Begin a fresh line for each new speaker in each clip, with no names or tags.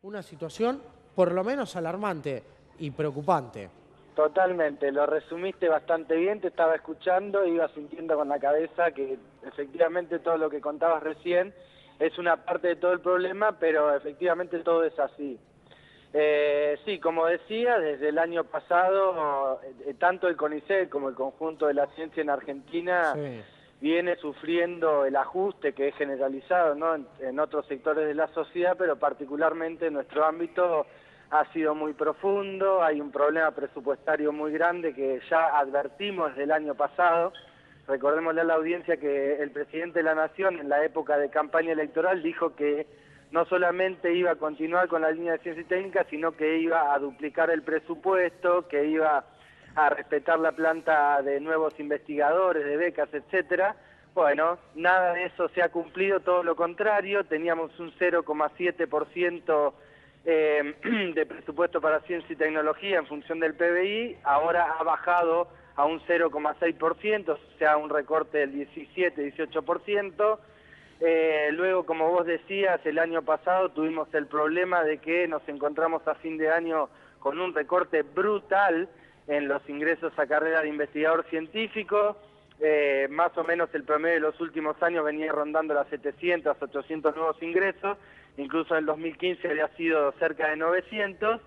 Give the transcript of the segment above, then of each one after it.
una situación por lo menos alarmante y preocupante.
Totalmente, lo resumiste bastante bien, te estaba escuchando, iba sintiendo con la cabeza que efectivamente todo lo que contabas recién es una parte de todo el problema, pero efectivamente todo es así. Sí, como decía, desde el año pasado, tanto el CONICET como el conjunto de la ciencia en Argentina
Sí.
viene sufriendo el ajuste que es generalizado, ¿no?, en otros sectores de la sociedad, pero particularmente en nuestro ámbito ha sido muy profundo, hay un problema presupuestario muy grande que ya advertimos desde el año pasado. Recordémosle a la audiencia que el presidente de la Nación en la época de campaña electoral dijo que no solamente iba a continuar con la línea de ciencia y técnica, sino que iba a duplicar el presupuesto, que iba a respetar la planta de nuevos investigadores, de becas, etcétera. Bueno, nada de eso se ha cumplido, todo lo contrario, teníamos un 0,7% de presupuesto para ciencia y tecnología en función del PBI, ahora ha bajado a un 0,6%, o sea, un recorte del 17-18%. Luego, como vos decías, el año pasado tuvimos el problema de que nos encontramos a fin de año con un recorte brutal en los ingresos a carrera de investigador científico. Más o menos el promedio de los últimos años venía rondando las 700, 800 nuevos ingresos, incluso en el 2015 había sido cerca de 900,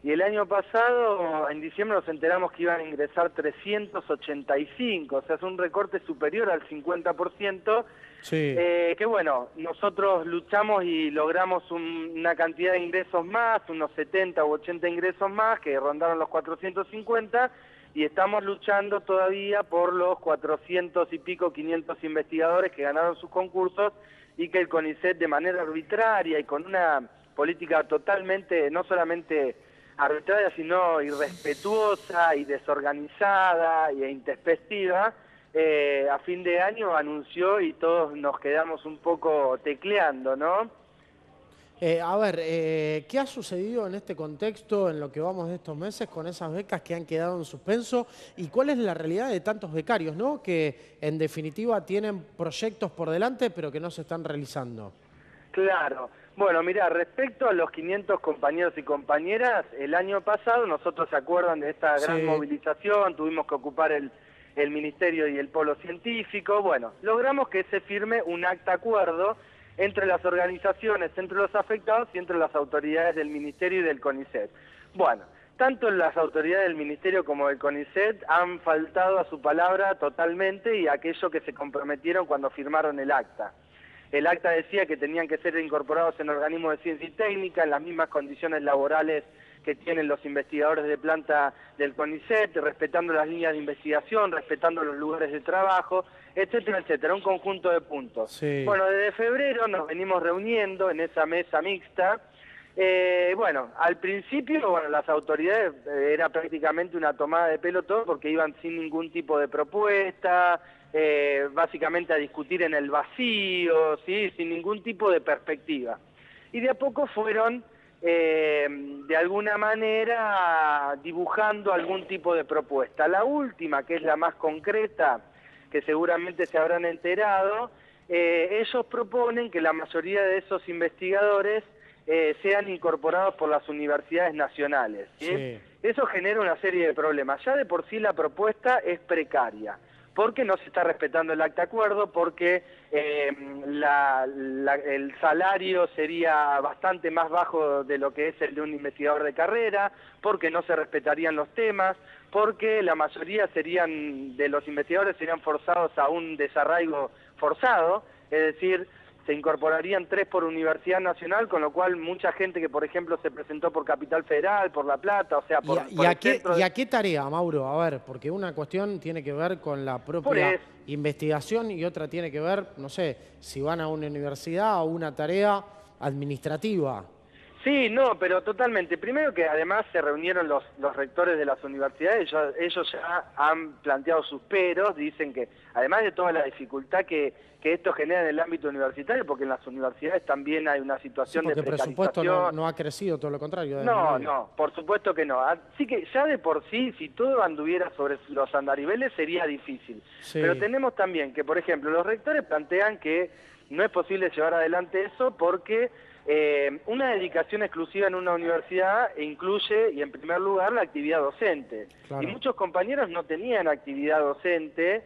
y el año pasado, en diciembre, nos enteramos que iban a ingresar 385, o sea, es un recorte superior al 50%,
Sí.
que bueno, nosotros luchamos y logramos una cantidad de ingresos más, unos 70 u 80 ingresos más, que rondaron los 450, y estamos luchando todavía por los 400 y pico, 500 investigadores que ganaron sus concursos y que el CONICET, de manera arbitraria y con una política totalmente, no solamente arbitraria, sino irrespetuosa y desorganizada e intempestiva, a fin de año anunció, y todos nos quedamos un poco tecleando, ¿no?
¿Qué ha sucedido en este contexto, en lo que vamos de estos meses, con esas becas que han quedado en suspenso? ¿Y cuál es la realidad de tantos becarios, ¿no?, que en definitiva tienen proyectos por delante, pero que no se están realizando?
Claro. Bueno, mira, respecto a los 500 compañeros y compañeras, el año pasado, nosotros se acuerdan de esta gran
Sí.
movilización, tuvimos que ocupar el Ministerio y el Polo Científico. Bueno, logramos que se firme un acta acuerdo entre las organizaciones, entre los afectados y entre las autoridades del Ministerio y del CONICET. Bueno, tanto las autoridades del Ministerio como del CONICET han faltado a su palabra totalmente y a aquello que se comprometieron cuando firmaron el acta. El acta decía que tenían que ser incorporados en organismos de ciencia y técnica, en las mismas condiciones laborales que tienen los investigadores de planta del CONICET, respetando las líneas de investigación, respetando los lugares de trabajo, etcétera, etcétera, un conjunto de puntos.
Sí.
Bueno, desde febrero nos venimos reuniendo en esa mesa mixta. Bueno, al principio, bueno, las autoridades era prácticamente una tomada de pelo todo porque iban sin ningún tipo de propuesta, básicamente a discutir en el vacío, ¿sí?, sin ningún tipo de perspectiva. Y de a poco fueron, de alguna manera, dibujando algún tipo de propuesta. La última, que es la más concreta, que seguramente se habrán enterado, ellos proponen que la mayoría de esos investigadores sean incorporados por las universidades nacionales, ¿sí?
Sí.
Eso genera una serie de problemas. Ya de por sí la propuesta es precaria, porque no se está respetando el acta acuerdo, porque el salario sería bastante más bajo de lo que es el de un investigador de carrera, porque no se respetarían los temas, porque la mayoría de los investigadores serían forzados a un desarraigo forzado, es decir, se incorporarían 3 por Universidad Nacional, con lo cual mucha gente que, por ejemplo, se presentó por Capital Federal, por La Plata, o sea,
¿Y
por
a
el centro de...
qué tarea, Mauro? A ver, porque una cuestión tiene que ver con la
Por
propia
eso.
investigación y otra tiene que ver, no sé, si van a una universidad o una tarea administrativa.
Sí, no, pero totalmente. Primero que además se reunieron los rectores de las universidades, ellos ya han planteado sus peros, dicen que además de toda la dificultad que esto genera en el ámbito universitario, porque en las universidades también hay una
Sí,
situación de
porque el presupuesto no,
precarización.
no ha crecido, todo lo contrario, ha
No,
disminuido.
no, por supuesto que no. Así que ya de por sí, si todo anduviera sobre los andariveles, sería difícil. Pero
Sí.
tenemos también que, por ejemplo, los rectores plantean que no es posible llevar adelante eso porque Una dedicación exclusiva en una universidad incluye, y en primer lugar, la actividad docente.
Claro.
Y muchos compañeros no tenían actividad docente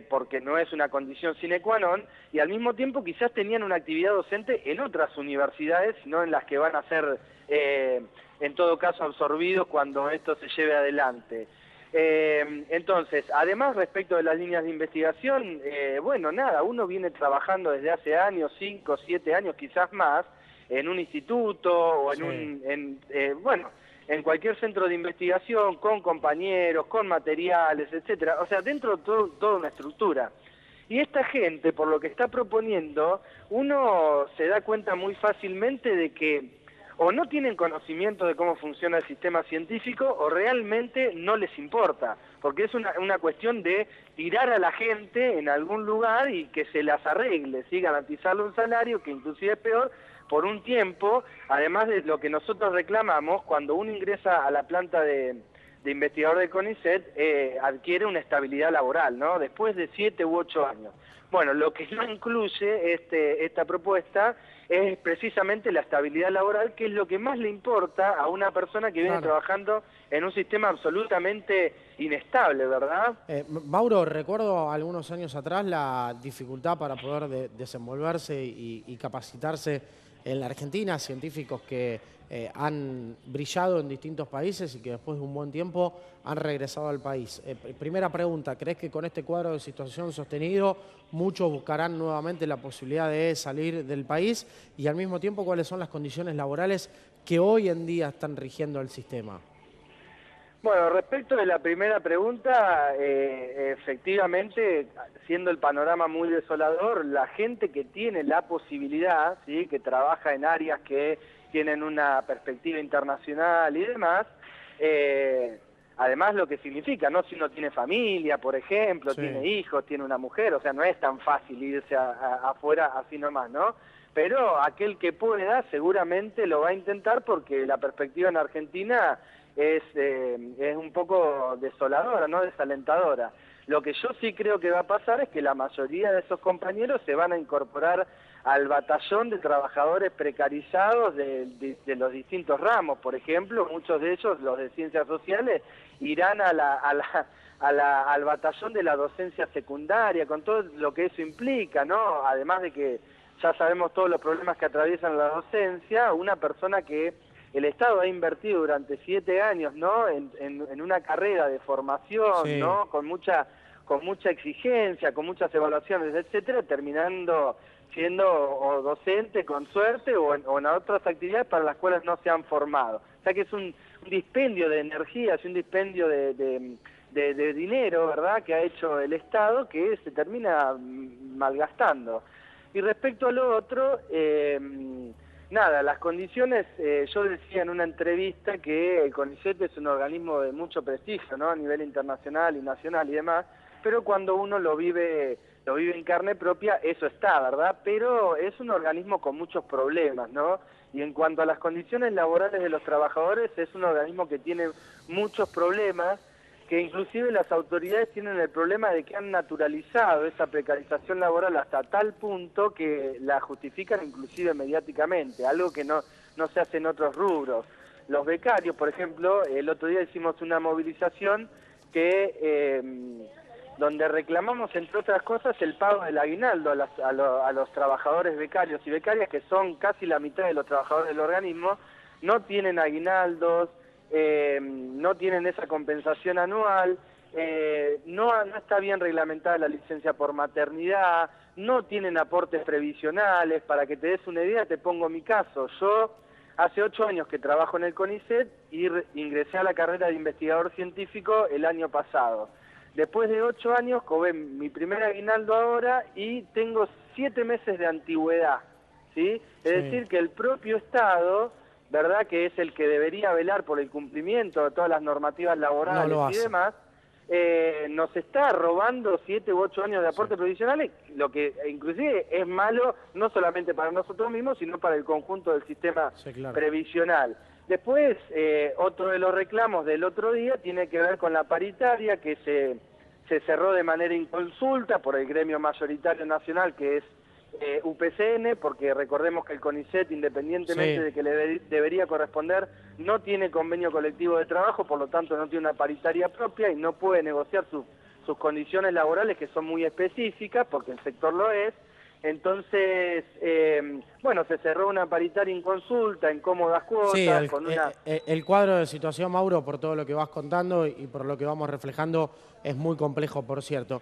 porque no es una condición sine qua non, y al mismo tiempo quizás tenían una actividad docente en otras universidades, no en las que van a ser, en todo caso, absorbidos cuando esto se lleve adelante. Entonces, además respecto de las líneas de investigación, bueno, nada, uno viene trabajando desde hace años, 5, 7 años, quizás más, en un instituto o en cualquier centro de investigación, con compañeros, con materiales, etcétera. O sea, dentro de toda una estructura. Y esta gente, por lo que está proponiendo, uno se da cuenta muy fácilmente de que o no tienen conocimiento de cómo funciona el sistema científico o realmente no les importa, porque es una cuestión de tirar a la gente en algún lugar y que se las arregle, ¿sí? Garantizarle un salario que inclusive es peor por un tiempo, además de lo que nosotros reclamamos, cuando uno ingresa a la planta de investigador de CONICET, adquiere una estabilidad laboral, ¿no? Después de 7 u 8 años. Bueno, lo que no incluye esta propuesta es precisamente la estabilidad laboral, que es lo que más le importa a una persona que viene trabajando en un sistema absolutamente inestable, ¿verdad?
Mauro, recuerdo algunos años atrás la dificultad para poder desenvolverse y capacitarse en la Argentina, científicos que han brillado en distintos países y que después de un buen tiempo han regresado al país. Primera pregunta, ¿crees que con este cuadro de situación sostenido muchos buscarán nuevamente la posibilidad de salir del país? Y al mismo tiempo, ¿cuáles son las condiciones laborales que hoy en día están rigiendo el sistema?
Bueno, respecto de la primera pregunta, efectivamente, siendo el panorama muy desolador, la gente que tiene la posibilidad, ¿sí?, que trabaja en áreas que tienen una perspectiva internacional y demás, además lo que significa, ¿no? Si uno tiene familia, por ejemplo, tiene hijos, tiene una mujer, o sea, no es tan fácil irse afuera así nomás, ¿no? Pero aquel que pueda seguramente lo va a intentar porque la perspectiva en Argentina es un poco desoladora, ¿no? Desalentadora. Lo que yo sí creo que va a pasar es que la mayoría de esos compañeros se van a incorporar al batallón de trabajadores precarizados de los distintos ramos. Por ejemplo, muchos de ellos, los de ciencias sociales, irán al batallón de la docencia secundaria, con todo lo que eso implica, ¿no? Además de que ya sabemos todos los problemas que atraviesan la docencia, una persona que el Estado ha invertido durante 7 años, ¿no?, en una carrera de formación, ¿no?, con mucha exigencia, con muchas evaluaciones, etcétera, terminando siendo o docente con suerte o en otras actividades para las cuales no se han formado. O sea que es un dispendio de energías, un dispendio de dinero, ¿verdad?, que ha hecho el Estado, que se termina malgastando. Y respecto a lo otro, nada, las condiciones, yo decía en una entrevista que el CONICET es un organismo de mucho prestigio, ¿no?, a nivel internacional y nacional y demás, pero cuando uno lo vive en carne propia, eso está, ¿verdad? Pero es un organismo con muchos problemas, ¿no? Y en cuanto a las condiciones laborales de los trabajadores, es un organismo que tiene muchos problemas, que inclusive las autoridades tienen el problema de que han naturalizado esa precarización laboral hasta tal punto que la justifican inclusive mediáticamente, algo que no se hace en otros rubros. Los becarios, por ejemplo, el otro día hicimos una movilización donde reclamamos, entre otras cosas, el pago del aguinaldo a los trabajadores becarios y becarias, que son casi la mitad de los trabajadores del organismo. No tienen aguinaldos, no tienen esa compensación anual, no está bien reglamentada la licencia por maternidad, no tienen aportes previsionales. Para que te des una idea, te pongo mi caso. Yo hace 8 años que trabajo en el CONICET y ingresé a la carrera de investigador científico el año pasado. Después de 8 años cobré mi primer aguinaldo ahora y tengo 7 meses de antigüedad, ¿sí? Es decir, que el propio Estado, ¿verdad?, que es el que debería velar por el cumplimiento de todas las normativas laborales y demás, nos está robando 7 u 8 años de aportes provisionales, lo que inclusive es malo no solamente para nosotros mismos, sino para el conjunto del sistema previsional. Después, otro de los reclamos del otro día tiene que ver con la paritaria, que se cerró de manera inconsulta por el gremio mayoritario nacional, que es UPCN, porque recordemos que el CONICET, independientemente de que le debería corresponder, no tiene convenio colectivo de trabajo, por lo tanto no tiene una paritaria propia y no puede negociar sus condiciones laborales, que son muy específicas, porque el sector lo es. Entonces, bueno, se cerró una paritaria inconsulta, en cómodas cuotas,
Sí,
con una...
el cuadro de situación, Mauro, por todo lo que vas contando y por lo que vamos reflejando, es muy complejo, por cierto.